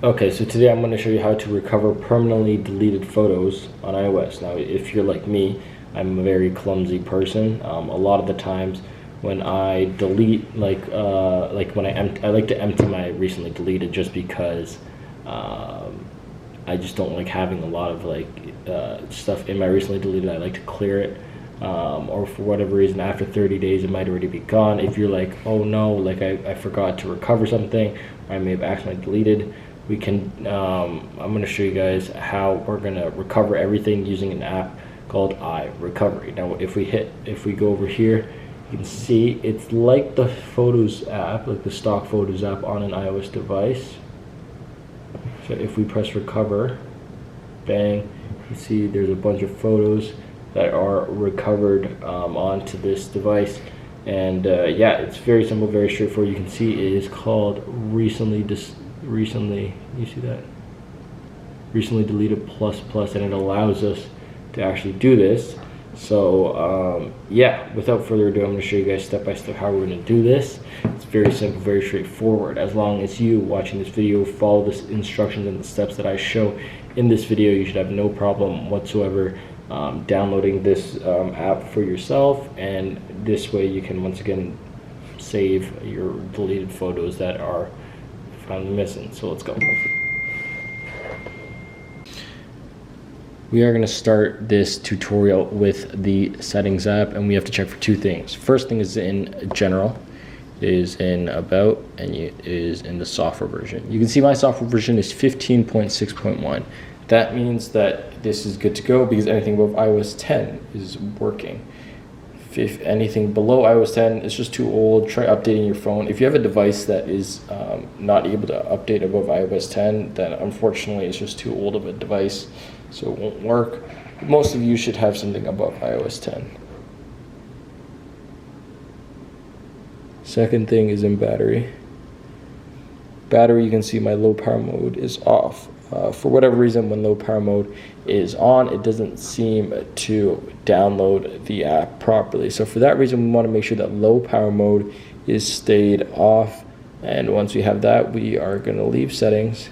Okay, so today I'm going to show you how to recover permanently deleted photos on iOS. Now, if you're like me, I'm a very clumsy person. A lot of the times when I delete, like when I like to empty my recently deleted just because I just don't like having a lot of stuff in my recently deleted. I like to clear it. Or for whatever reason, after 30 days, it might already be gone. If you're like, oh no, like I forgot to recover something, or I may have accidentally deleted, we can, I'm going to show you guys how we're going to recover everything using an app called iRecovery. Now, if we go over here, you can see it's like the Photos app, like the stock Photos app on an iOS device. So if we press recover, bang, you see there's a bunch of photos that are recovered onto this device. And yeah, it's very simple, very straightforward. You can see it is called recently, you see that? Recently deleted plus, and it allows us to actually do this. So yeah, without further ado, I'm going to show you guys step by step how we're going to do this. It's very simple, very straightforward. As long as you watching this video follow the instructions and the steps that I show in this video, you should have no problem whatsoever downloading this app for yourself, and this way you can once again save your deleted photos that are found missing. So let's go. We are going to start this tutorial with the settings app, and we have to check for two things. First thing is in general, is in about, and it is in the software version. You can see my software version is 15.6.1. That means that this is good to go because anything above iOS 10 is working. If anything below iOS 10 is just too old, try updating your phone. If you have a device that is not able to update above iOS 10, then unfortunately it's just too old of a device, so it won't work. Most of you should have something above iOS 10. Second thing is in battery. Battery, you can see my low power mode is off. For whatever reason, when low power mode is on, it doesn't seem to download the app properly. So for that reason, we want to make sure that low power mode is stayed off. And once we have that, we are going to leave settings,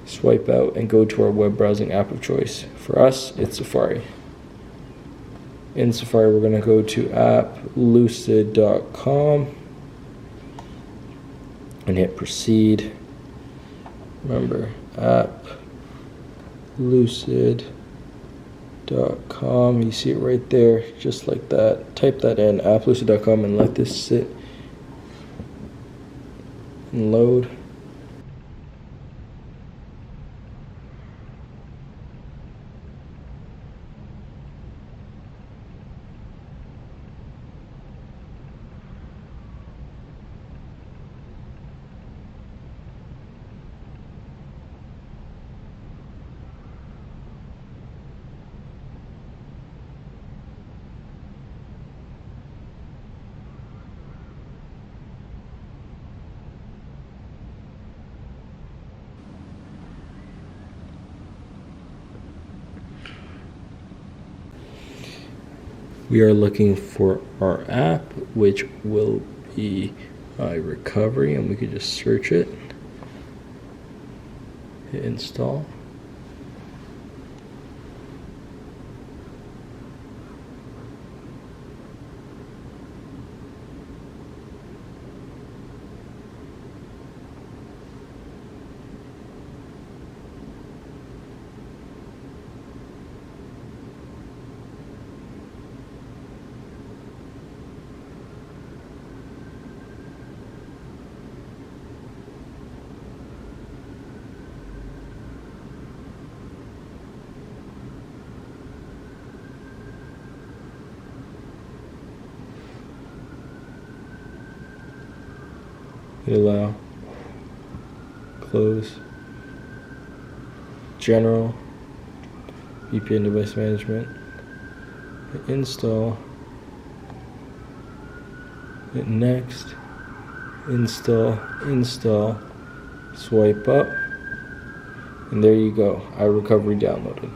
swipe out, and go to our web browsing app of choice. For us, it's Safari. In Safari, we're going to go to applucid.com and hit proceed. Remember, applucid.com, you see it right there, just like that. Type that in, applucid.com, and let this sit and load. We are looking for our app, which will be iRecovery, and we could just search it, hit install. Hit allow, close, general, VPN device management, hit install, hit next, install, swipe up, and there you go, iRecovery downloaded.